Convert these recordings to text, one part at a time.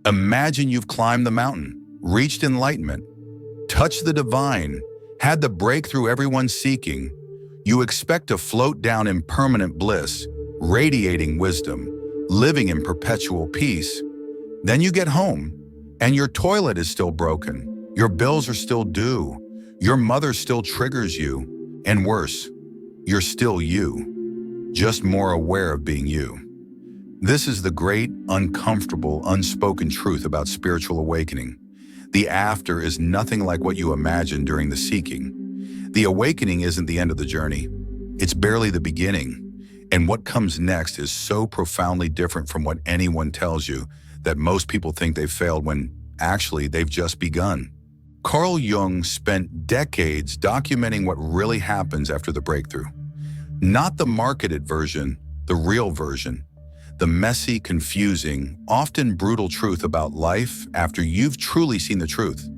Imagine you've climbed the mountain, reached enlightenment, touched the divine, had the breakthrough everyone's seeking. You expect to float down in permanent bliss, radiating wisdom, living in perpetual peace. Then you get home, and your toilet is still broken, your bills are still due, your mother still triggers you, and worse, you're still you, just more aware of being you. This is the great, uncomfortable, unspoken truth about spiritual awakening. The after is nothing like what you imagined during the seeking. The awakening isn't the end of the journey. It's barely the beginning. And what comes next is so profoundly different from what anyone tells you that most people think they've failed when actually they've just begun. Carl Jung spent decades documenting what really happens after the breakthrough. Not the marketed version, the real version. The messy, confusing, often brutal truth about life after you've truly seen the truth.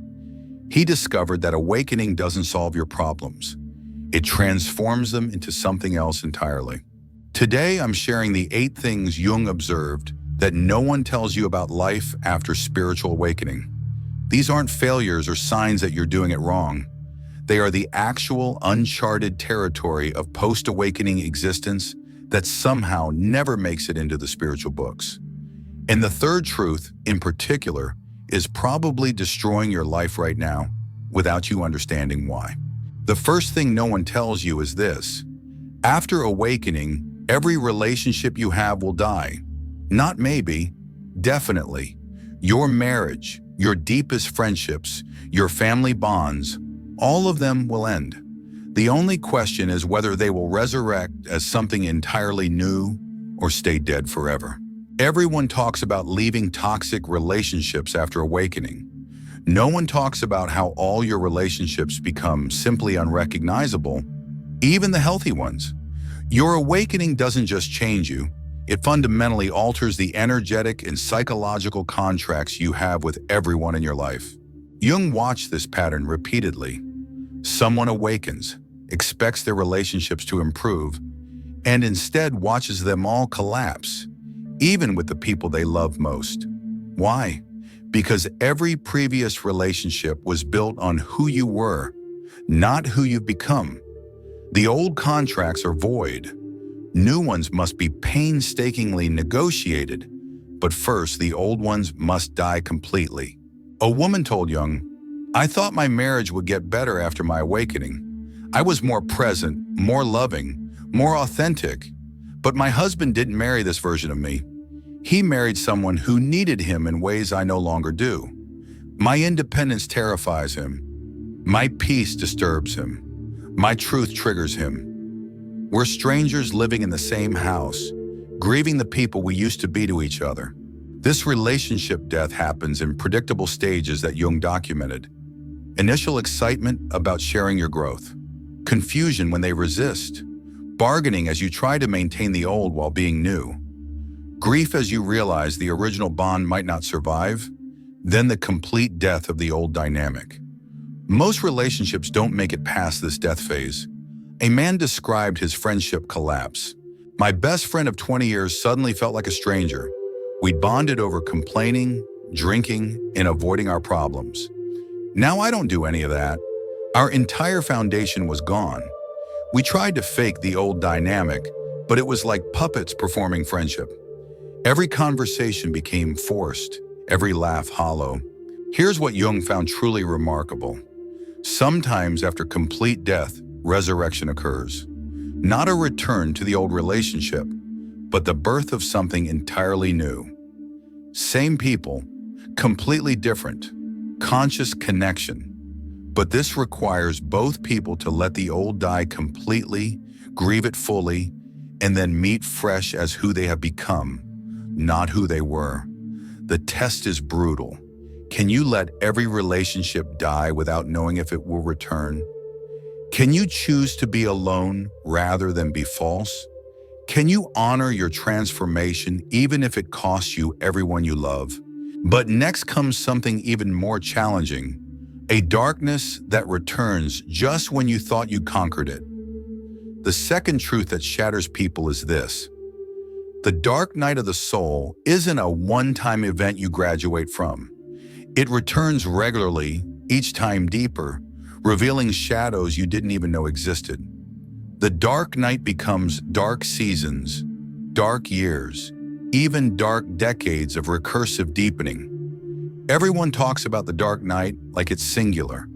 He discovered that awakening doesn't solve your problems. It transforms them into something else entirely. Today, I'm sharing the 8 things Jung observed that no one tells you about life after spiritual awakening. These aren't failures or signs that you're doing it wrong. They are the actual uncharted territory of post-awakening existence that somehow never makes it into the spiritual books. And the third truth, in particular, is probably destroying your life right now without you understanding why. The first thing no one tells you is this: after awakening, every relationship you have will die. Not maybe, definitely. Your marriage, your deepest friendships, your family bonds, all of them will end. The only question is whether they will resurrect as something entirely new or stay dead forever. Everyone talks about leaving toxic relationships after awakening. No one talks about how all your relationships become simply unrecognizable, even the healthy ones. Your awakening doesn't just change you, it fundamentally alters the energetic and psychological contracts you have with everyone in your life. Jung watched this pattern repeatedly. Someone awakens, expects their relationships to improve, and instead watches them all collapse, even with the people they love most. Why? Because every previous relationship was built on who you were, not who you've become. The old contracts are void. New ones must be painstakingly negotiated, but first the old ones must die completely. A woman told Jung, "I thought my marriage would get better after my awakening. I was more present, more loving, more authentic, but my husband didn't marry this version of me. He married someone who needed him in ways I no longer do. My independence terrifies him. My peace disturbs him. My truth triggers him. We're strangers living in the same house, grieving the people we used to be to each other." This relationship death happens in predictable stages that Jung documented. Initial excitement about sharing your growth. Confusion when they resist. Bargaining as you try to maintain the old while being new. Grief as you realize the original bond might not survive. Then the complete death of the old dynamic. Most relationships don't make it past this death phase. A man described his friendship collapse. "My best friend of 20 years suddenly felt like a stranger. We'd bonded over complaining, drinking, and avoiding our problems. Now I don't do any of that. Our entire foundation was gone. We tried to fake the old dynamic, but it was like puppets performing friendship. Every conversation became forced, every laugh hollow." Here's what Jung found truly remarkable. Sometimes after complete death, resurrection occurs. Not a return to the old relationship, but the birth of something entirely new. Same people, completely different, conscious connection. But this requires both people to let the old die completely, grieve it fully, and then meet fresh as who they have become, not who they were. The test is brutal. Can you let every relationship die without knowing if it will return? Can you choose to be alone rather than be false? Can you honor your transformation even if it costs you everyone you love? But next comes something even more challenging, a darkness that returns just when you thought you conquered it. The second truth that shatters people is this: The dark night of the soul isn't a one-time event you graduate from. It returns regularly, each time deeper, revealing shadows you didn't even know existed. The dark night becomes dark seasons, dark years, even dark decades of recursive deepening. Everyone talks about the dark night like it's singular,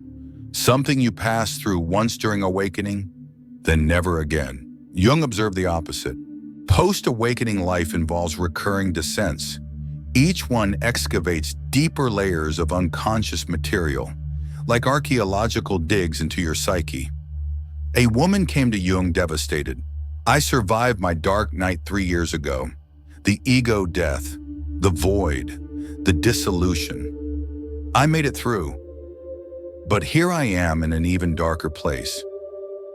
something you pass through once during awakening, then never again. Jung observed the opposite. Post-awakening life involves recurring descents. Each one excavates deeper layers of unconscious material, like archaeological digs into your psyche. A woman came to Jung devastated. "I survived my dark night 3 years ago. The ego death, the void, the dissolution. I made it through. But here I am in an even darker place.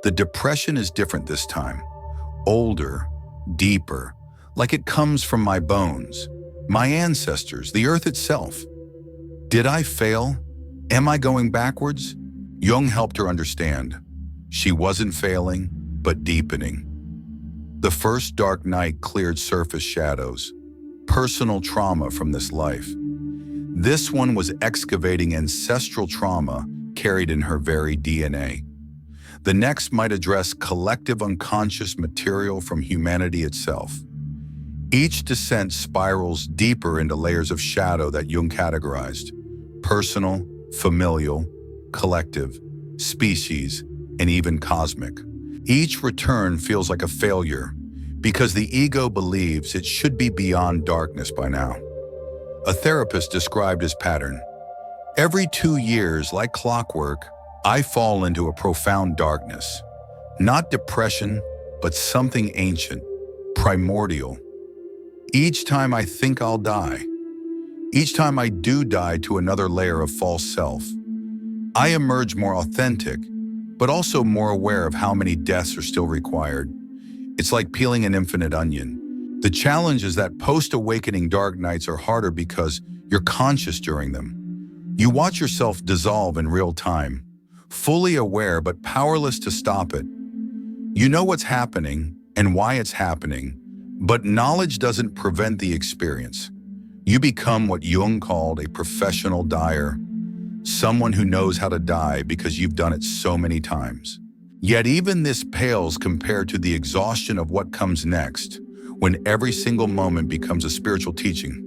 The depression is different this time. Older, deeper, like it comes from my bones, my ancestors, the earth itself. Did I fail? Am I going backwards?" Jung helped her understand. She wasn't failing, but deepening. The first dark night cleared surface shadows, personal trauma from this life. This one was excavating ancestral trauma carried in her very DNA. The next might address collective unconscious material from humanity itself. Each descent spirals deeper into layers of shadow that Jung categorized: personal, familial, collective, species, and even cosmic. Each return feels like a failure because the ego believes it should be beyond darkness by now. A therapist described his pattern. "Every 2 years, like clockwork, I fall into a profound darkness. Not depression, but something ancient, primordial. Each time I think I'll die. Each time I do die to another layer of false self. I emerge more authentic, but also more aware of how many deaths are still required. It's like peeling an infinite onion. The challenge is that post-awakening dark nights are harder because you're conscious during them. You watch yourself dissolve in real time, fully aware but powerless to stop it. You know what's happening and why it's happening, but knowledge doesn't prevent the experience. You become what Jung called a professional dyer, someone who knows how to die because you've done it so many times. Yet even this pales compared to the exhaustion of what comes next, when every single moment becomes a spiritual teaching.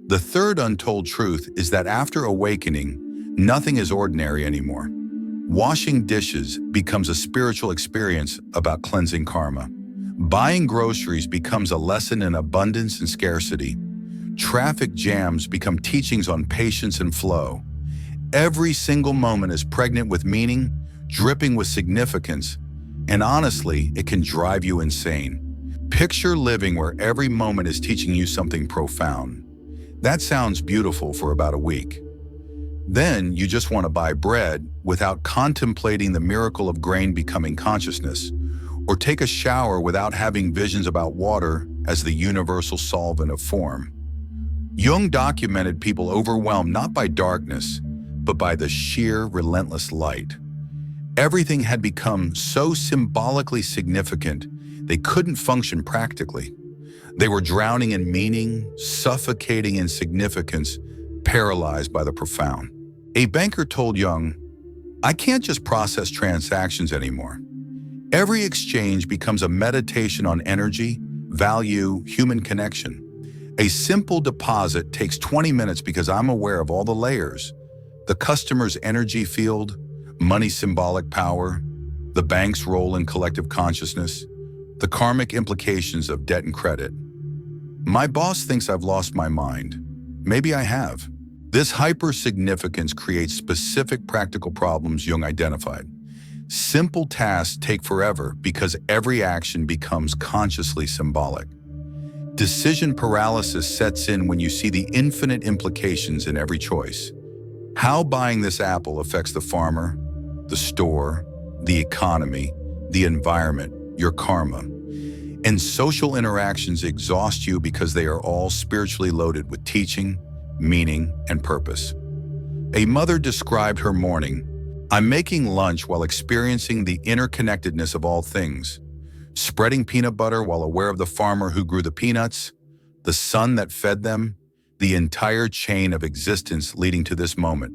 The third untold truth is that after awakening, nothing is ordinary anymore. Washing dishes becomes a spiritual experience about cleansing karma. Buying groceries becomes a lesson in abundance and scarcity. Traffic jams become teachings on patience and flow. Every single moment is pregnant with meaning, dripping with significance, and honestly, it can drive you insane. Picture living where every moment is teaching you something profound. That sounds beautiful for about a week. Then you just want to buy bread without contemplating the miracle of grain becoming consciousness, or take a shower without having visions about water as the universal solvent of form. Jung documented people overwhelmed not by darkness, but by the sheer, relentless light. Everything had become so symbolically significant, they couldn't function practically. They were drowning in meaning, suffocating in significance, paralyzed by the profound. A banker told Jung, "I can't just process transactions anymore. Every exchange becomes a meditation on energy, value, human connection. A simple deposit takes 20 minutes because I'm aware of all the layers: the customer's energy field, money's symbolic power, the bank's role in collective consciousness, the karmic implications of debt and credit. My boss thinks I've lost my mind. Maybe I have." This hyper-significance creates specific practical problems Jung identified. Simple tasks take forever because every action becomes consciously symbolic. Decision paralysis sets in when you see the infinite implications in every choice. How buying this apple affects the farmer, the store, the economy, the environment, your karma. And social interactions exhaust you because they are all spiritually loaded with teaching, meaning, and purpose. A mother described her morning, "I'm making lunch while experiencing the interconnectedness of all things. spreading peanut butter while aware of the farmer who grew the peanuts, the sun that fed them, the entire chain of existence leading to this moment.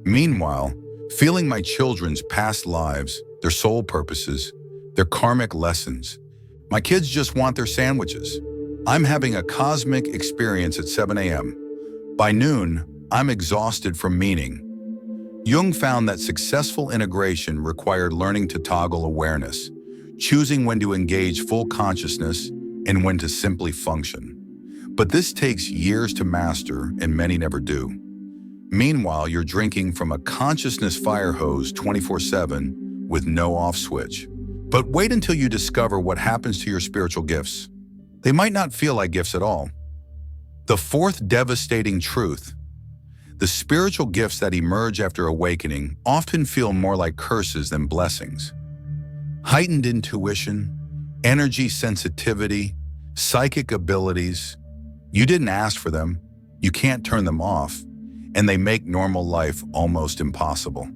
Meanwhile, feeling my children's past lives, their soul purposes, their karmic lessons. My kids just want their sandwiches. I'm having a cosmic experience at 7 a.m. By noon, I'm exhausted from meaning. Jung found that successful integration required learning to toggle awareness, choosing when to engage full consciousness and when to simply function. But this takes years to master, and many never do. Meanwhile, you're drinking from a consciousness fire hose 24/7 with no off switch. But wait until you discover what happens to your spiritual gifts. They might not feel like gifts at all. The fourth devastating truth: the spiritual gifts that emerge after awakening often feel more like curses than blessings. Heightened intuition, energy sensitivity, psychic abilities. You didn't ask for them, you can't turn them off, and they make normal life almost impossible.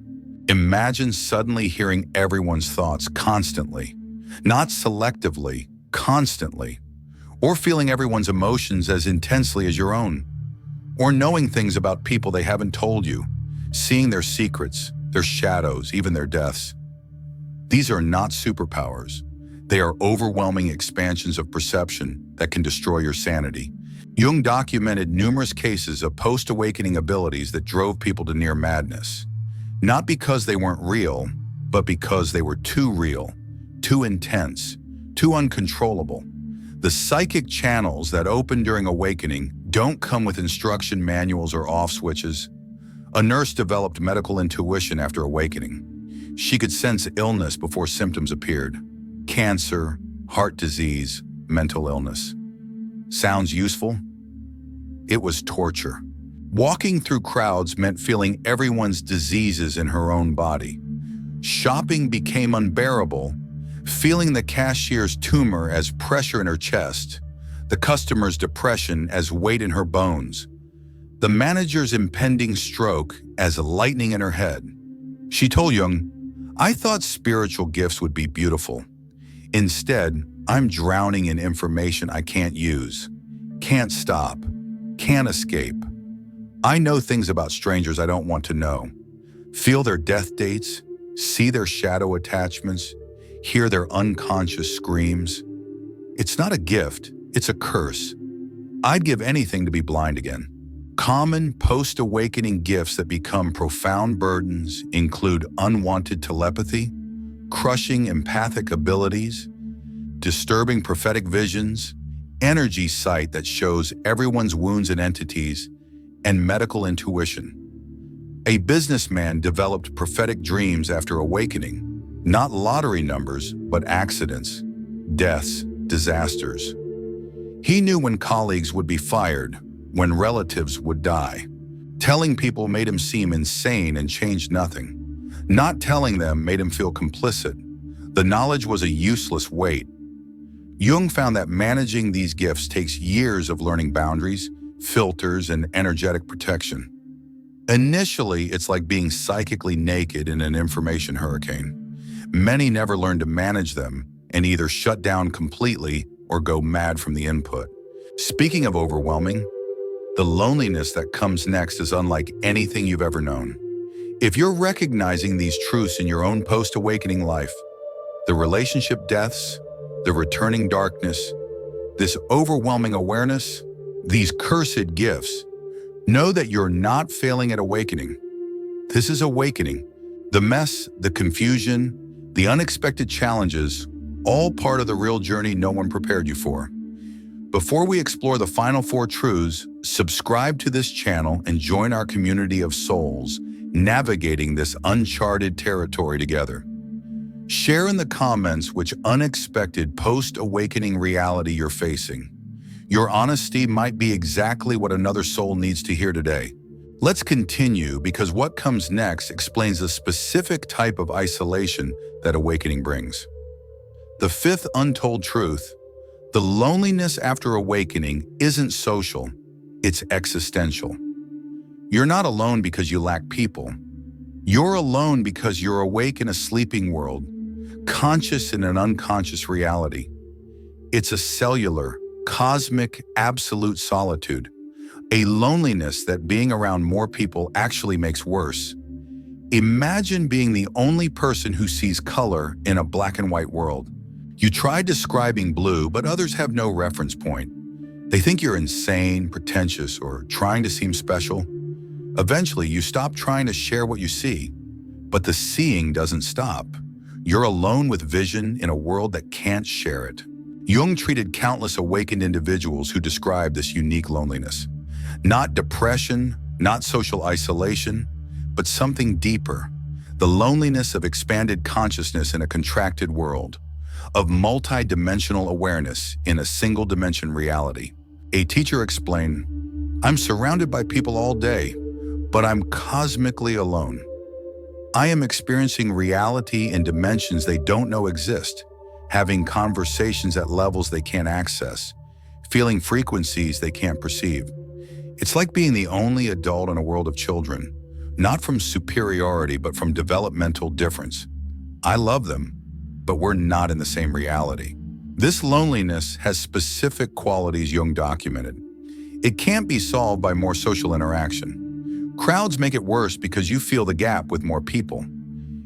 Imagine suddenly hearing everyone's thoughts constantly, not selectively, constantly, or feeling everyone's emotions as intensely as your own, or knowing things about people they haven't told you, seeing their secrets, their shadows, even their deaths. These are not superpowers. They are overwhelming expansions of perception that can destroy your sanity. Jung documented numerous cases of post-awakening abilities that drove people to near madness, not because they weren't real, but because they were too real, too intense, too uncontrollable. The psychic channels that open during awakening don't come with instruction manuals or off switches. A nurse developed medical intuition after awakening. She could sense illness before symptoms appeared: cancer, heart disease, mental illness. Sounds useful? It was torture. Walking through crowds meant feeling everyone's diseases in her own body. Shopping became unbearable, feeling the cashier's tumor as pressure in her chest, the customer's depression as weight in her bones, the manager's impending stroke as lightning in her head. She told Jung, "I thought spiritual gifts would be beautiful. Instead, I'm drowning in information I can't use, can't stop, can't escape. I know things about strangers I don't want to know, feel their death dates, see their shadow attachments, hear their unconscious screams. It's not a gift, it's a curse. I'd give anything to be blind again." Common post-awakening gifts that become profound burdens include unwanted telepathy, crushing empathic abilities, disturbing prophetic visions, energy sight that shows everyone's wounds and entities, and medical intuition. A businessman developed prophetic dreams after awakening, not lottery numbers, but accidents, deaths, disasters. He knew when colleagues would be fired, when relatives would die. Telling people made him seem insane and changed nothing. Not telling them made him feel complicit. The knowledge was a useless weight. Jung found that managing these gifts takes years of learning boundaries, filters, and energetic protection. Initially, it's like being psychically naked in an information hurricane. Many never learn to manage them and either shut down completely or go mad from the input. Speaking of overwhelming, the loneliness that comes next is unlike anything you've ever known. If you're recognizing these truths in your own post-awakening life, the relationship deaths, the returning darkness, this overwhelming awareness, these cursed gifts, know that you're not failing at awakening. This is awakening. The mess, the confusion, the unexpected challenges, all part of the real journey no one prepared you for. Before we explore the final 4 truths, subscribe to this channel and join our community of souls navigating this uncharted territory together. Share in the comments which unexpected post-awakening reality you're facing. Your honesty might be exactly what another soul needs to hear today. Let's continue, because what comes next explains a specific type of isolation that awakening brings. The 5th untold truth: the loneliness after awakening isn't social, it's existential. You're not alone because you lack people. You're alone because you're awake in a sleeping world, conscious in an unconscious reality. It's a cellular, cosmic, absolute solitude, a loneliness that being around more people actually makes worse. Imagine being the only person who sees color in a black and white world. You try describing blue, but others have no reference point. They think you're insane, pretentious, or trying to seem special. Eventually, you stop trying to share what you see, but the seeing doesn't stop. You're alone with vision in a world that can't share it. Jung treated countless awakened individuals who described this unique loneliness. Not depression, not social isolation, but something deeper. The loneliness of expanded consciousness in a contracted world, of multi-dimensional awareness in a single-dimension reality. A teacher explained, "I'm surrounded by people all day, but I'm cosmically alone. I am experiencing reality in dimensions they don't know exist, having conversations at levels they can't access, feeling frequencies they can't perceive. It's like being the only adult in a world of children, not from superiority, but from developmental difference. I love them, but we're not in the same reality." This loneliness has specific qualities Jung documented. It can't be solved by more social interaction. Crowds make it worse because you feel the gap with more people.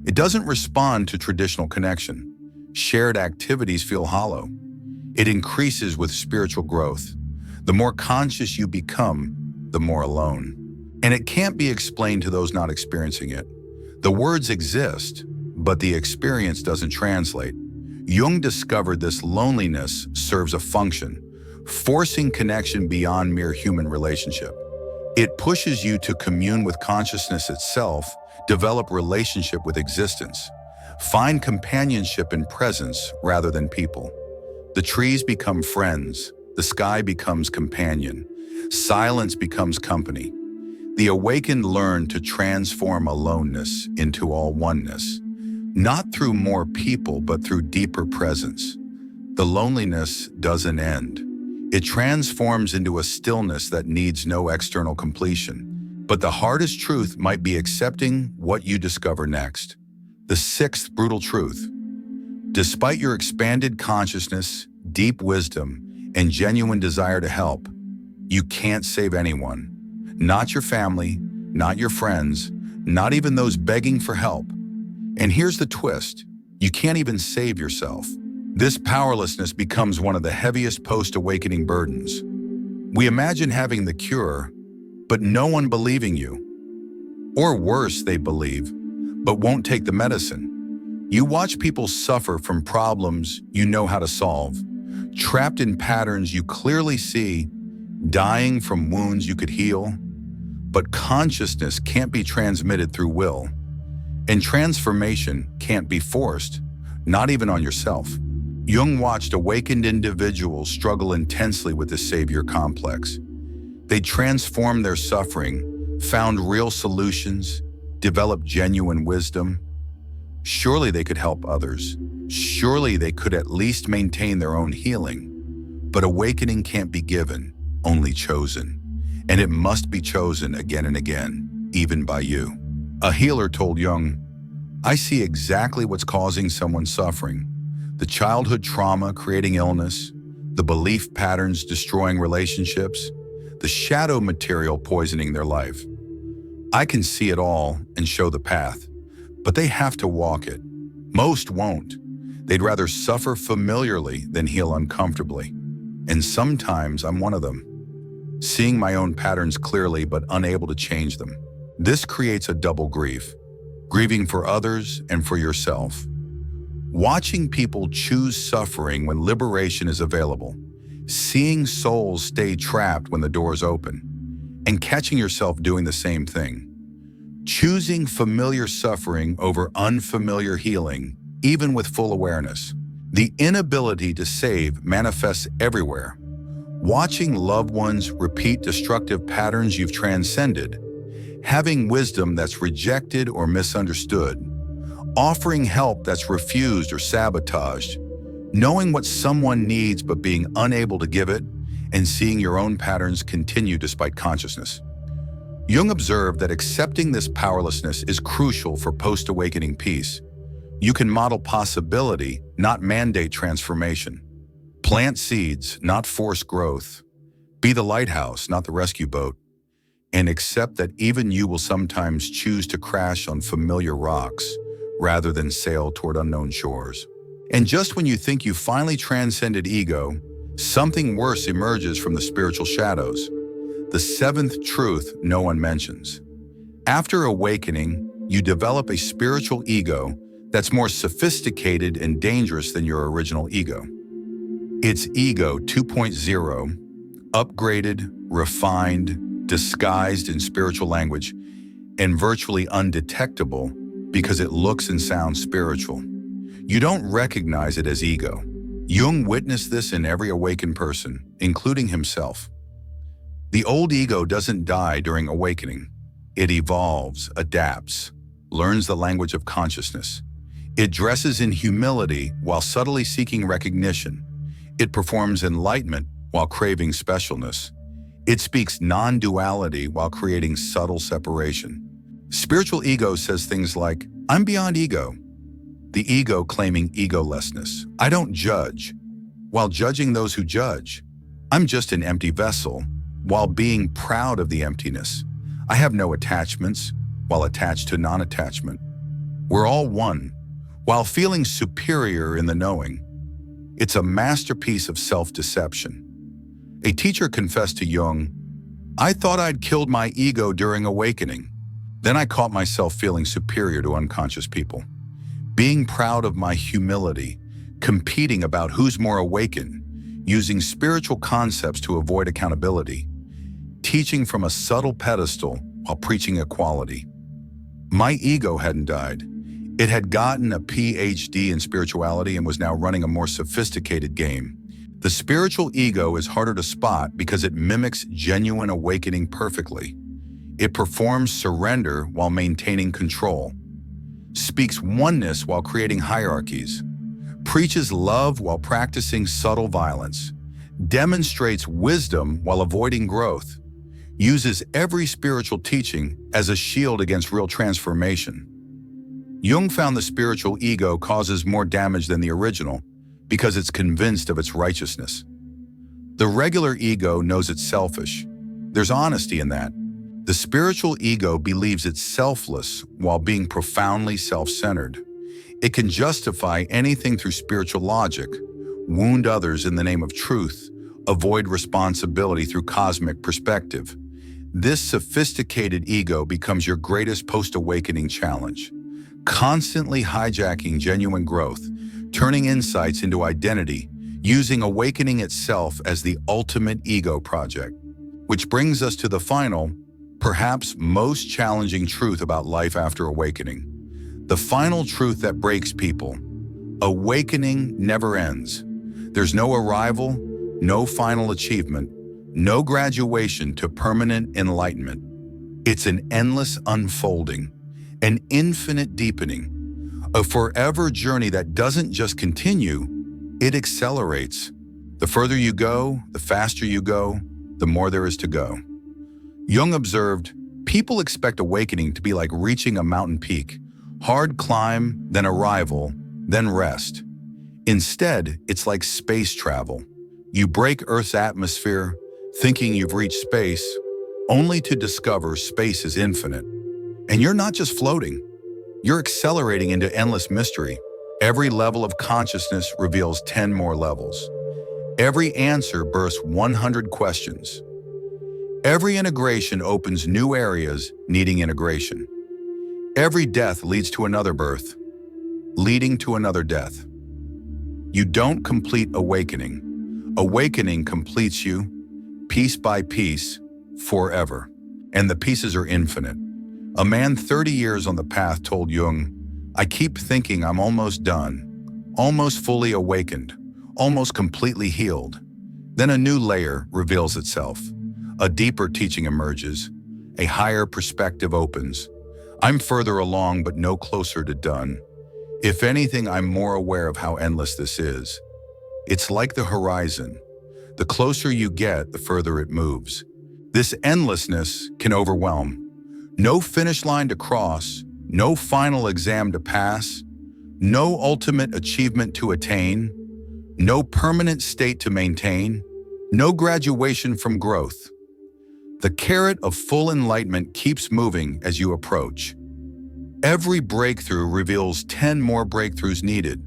It doesn't respond to traditional connection. Shared activities feel hollow. It increases with spiritual growth. The more conscious you become, the more alone. And it can't be explained to those not experiencing it. The words exist, but the experience doesn't translate. Jung discovered this loneliness serves a function, forcing connection beyond mere human relationship. It pushes you to commune with consciousness itself, develop relationship with existence, find companionship in presence rather than people. The trees become friends, the sky becomes companion, silence becomes company. The awakened learn to transform aloneness into all oneness, not through more people, but through deeper presence. The loneliness doesn't end. It transforms into a stillness that needs no external completion. But the hardest truth might be accepting what you discover next. The sixth brutal truth. Despite your expanded consciousness, deep wisdom, and genuine desire to help, you can't save anyone. Not your family, not your friends, not even those begging for help. And here's the twist. You can't even save yourself. This powerlessness becomes one of the heaviest post-awakening burdens. We imagine having the cure, but no one believing you. Or worse, they believe, but won't take the medicine. You watch people suffer from problems you know how to solve, trapped in patterns you clearly see, dying from wounds you could heal. But consciousness can't be transmitted through will, and transformation can't be forced, not even on yourself. Jung watched awakened individuals struggle intensely with the savior complex. They transformed their suffering, found real solutions, developed genuine wisdom. Surely they could help others. Surely they could at least maintain their own healing. But awakening can't be given, only chosen. And it must be chosen again and again, even by you. A healer told Jung, "I see exactly what's causing someone's suffering. The childhood trauma creating illness, the belief patterns destroying relationships, the shadow material poisoning their life. I can see it all and show the path, but they have to walk it. Most won't. They'd rather suffer familiarly than heal uncomfortably. And sometimes I'm one of them, seeing my own patterns clearly but unable to change them. This creates a double grief, grieving for others and for yourself. Watching people choose suffering when liberation is available, seeing souls stay trapped when the doors open, and catching yourself doing the same thing. Choosing familiar suffering over unfamiliar healing, even with full awareness. The inability to save manifests everywhere. Watching loved ones repeat destructive patterns you've transcended, having wisdom that's rejected or misunderstood, offering help that's refused or sabotaged, knowing what someone needs but being unable to give it, and seeing your own patterns continue despite consciousness. Jung observed that accepting this powerlessness is crucial for post-awakening peace. You can model possibility, not mandate transformation. Plant seeds, not force growth. Be the lighthouse, not the rescue boat. And accept that even you will sometimes choose to crash on familiar rocks rather than sail toward unknown shores. And just when you think you finally transcended ego, something worse emerges from the spiritual shadows. The seventh truth no one mentions. After awakening, you develop a spiritual ego that's more sophisticated and dangerous than your original ego. It's Ego 2.0, upgraded, refined, disguised in spiritual language, and virtually undetectable because it looks and sounds spiritual. You don't recognize it as ego. Jung witnessed this in every awakened person, including himself. The old ego doesn't die during awakening. It evolves, adapts, learns the language of consciousness. It dresses in humility while subtly seeking recognition. It performs enlightenment while craving specialness. It speaks non-duality while creating subtle separation. Spiritual ego says things like, "I'm beyond ego." The ego claiming egolessness. "I don't judge," while judging those who judge. "I'm just an empty vessel," while being proud of the emptiness. "I have no attachments," while attached to non-attachment. We're all one, while feeling superior in the knowing. It's a masterpiece of self-deception. A teacher confessed to Jung, "I thought I'd killed my ego during awakening. Then I caught myself feeling superior to unconscious people. Being proud of my humility, competing about who's more awakened, using spiritual concepts to avoid accountability, teaching from a subtle pedestal while preaching equality. My ego hadn't died. It had gotten a PhD in spirituality and was now running a more sophisticated game. The spiritual ego is harder to spot because it mimics genuine awakening perfectly. It performs surrender while maintaining control, speaks oneness while creating hierarchies, preaches love while practicing subtle violence, demonstrates wisdom while avoiding growth, uses every spiritual teaching as a shield against real transformation. Jung found the spiritual ego causes more damage than the original because it's convinced of its righteousness. The regular ego knows it's selfish. There's honesty in that. The spiritual ego believes it's selfless while being profoundly self-centered. It can justify anything through spiritual logic, wound others in the name of truth, avoid responsibility through cosmic perspective. This sophisticated ego becomes your greatest post-awakening challenge, constantly hijacking genuine growth, turning insights into identity, using awakening itself as the ultimate ego project. Which brings us to the final, perhaps most challenging truth about life after awakening. The final truth that breaks people. Awakening never ends. There's no arrival, no final achievement, no graduation to permanent enlightenment. It's an endless unfolding, an infinite deepening, a forever journey that doesn't just continue, it accelerates. The further you go, the faster you go, the more there is to go. Jung observed, people expect awakening to be like reaching a mountain peak, hard climb, then arrival, then rest. Instead, it's like space travel. You break Earth's atmosphere, thinking you've reached space, only to discover space is infinite. And you're not just floating, you're accelerating into endless mystery. Every level of consciousness reveals 10 more levels. Every answer births 100 questions. Every integration opens new areas needing integration. Every death leads to another birth, leading to another death. You don't complete awakening. Awakening completes you, piece by piece, forever. And the pieces are infinite. A man 30 years on the path told Jung, "I keep thinking I'm almost done, almost fully awakened, almost completely healed." Then a new layer reveals itself. A deeper teaching emerges. A higher perspective opens. I'm further along, but no closer to done. If anything, I'm more aware of how endless this is. It's like the horizon. The closer you get, the further it moves. This endlessness can overwhelm. No finish line to cross, no final exam to pass, No ultimate achievement to attain, no permanent state to maintain, no graduation from growth. The carrot of full enlightenment keeps moving as you approach. Every breakthrough reveals 10 more breakthroughs needed,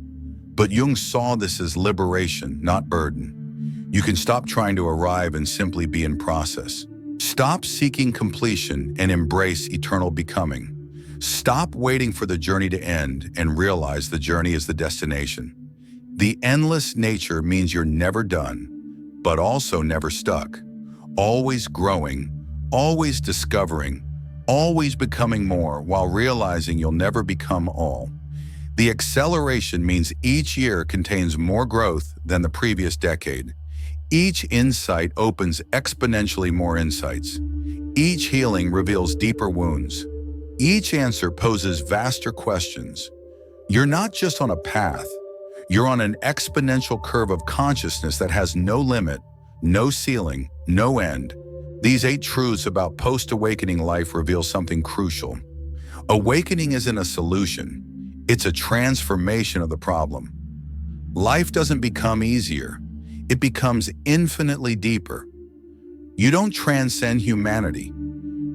but Jung saw this as liberation, not burden. You can stop trying to arrive and simply be in process. Stop seeking completion and embrace eternal becoming. Stop waiting for the journey to end and realize the journey is the destination. The endless nature means you're never done, but also never stuck. Always growing, always discovering, always becoming more while realizing you'll never become all. The acceleration means each year contains more growth than the previous decade. Each insight opens exponentially more insights. Each healing reveals deeper wounds. Each answer poses vaster questions. You're not just on a path, you're on an exponential curve of consciousness that has no limit, no ceiling, no end. These 8 truths about post-awakening life reveal something crucial. Awakening isn't a solution, it's a transformation of the problem. Life doesn't become easier, it becomes infinitely deeper. You don't transcend humanity.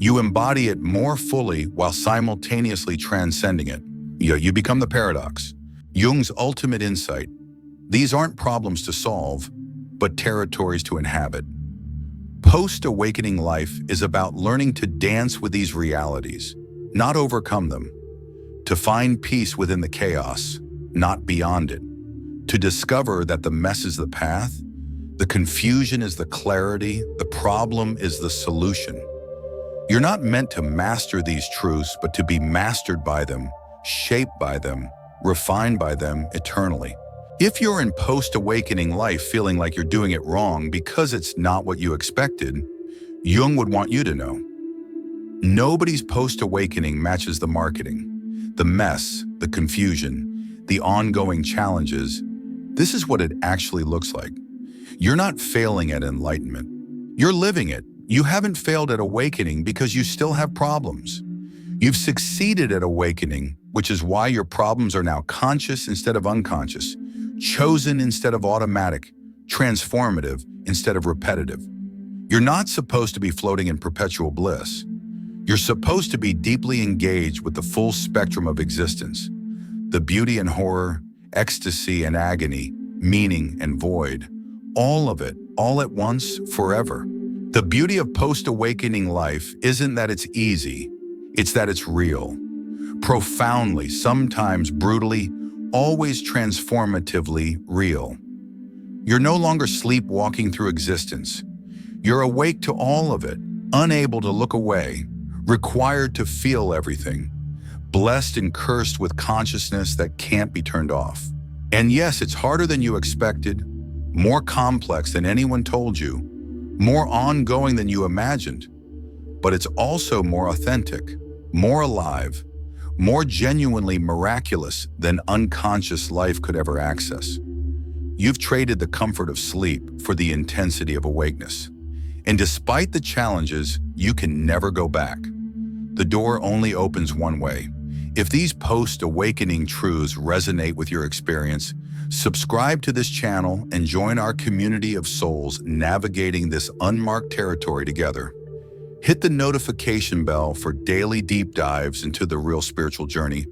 You embody it more fully while simultaneously transcending it. You become the paradox. Jung's ultimate insight. These aren't problems to solve, but territories to inhabit. Post-awakening life is about learning to dance with these realities, not overcome them. To find peace within the chaos, not beyond it. To discover that the mess is the path, the confusion is the clarity, the problem is the solution. You're not meant to master these truths, but to be mastered by them, shaped by them, refined by them eternally. If you're in post-awakening life feeling like you're doing it wrong because it's not what you expected, Jung would want you to know. Nobody's post-awakening matches the marketing, the mess, the confusion, the ongoing challenges. This is what it actually looks like. You're not failing at enlightenment. You're living it. You haven't failed at awakening because you still have problems. You've succeeded at awakening, which is why your problems are now conscious instead of unconscious, chosen instead of automatic, transformative instead of repetitive. You're not supposed to be floating in perpetual bliss. You're supposed to be deeply engaged with the full spectrum of existence, the beauty and horror, ecstasy and agony, meaning and void, all of it, all at once, forever. The beauty of post-awakening life isn't that it's easy, it's that it's real. Profoundly, sometimes brutally, always transformatively real. You're no longer sleepwalking through existence. You're awake to all of it, unable to look away, required to feel everything, blessed and cursed with consciousness that can't be turned off. And yes, it's harder than you expected, more complex than anyone told you, more ongoing than you imagined, but it's also more authentic, more alive, more genuinely miraculous than unconscious life could ever access. You've traded the comfort of sleep for the intensity of awakeness. And despite the challenges, you can never go back. The door only opens one way. If these post-awakening truths resonate with your experience, subscribe to this channel and join our community of souls navigating this unmarked territory together. Hit the notification bell for daily deep dives into the real spiritual journey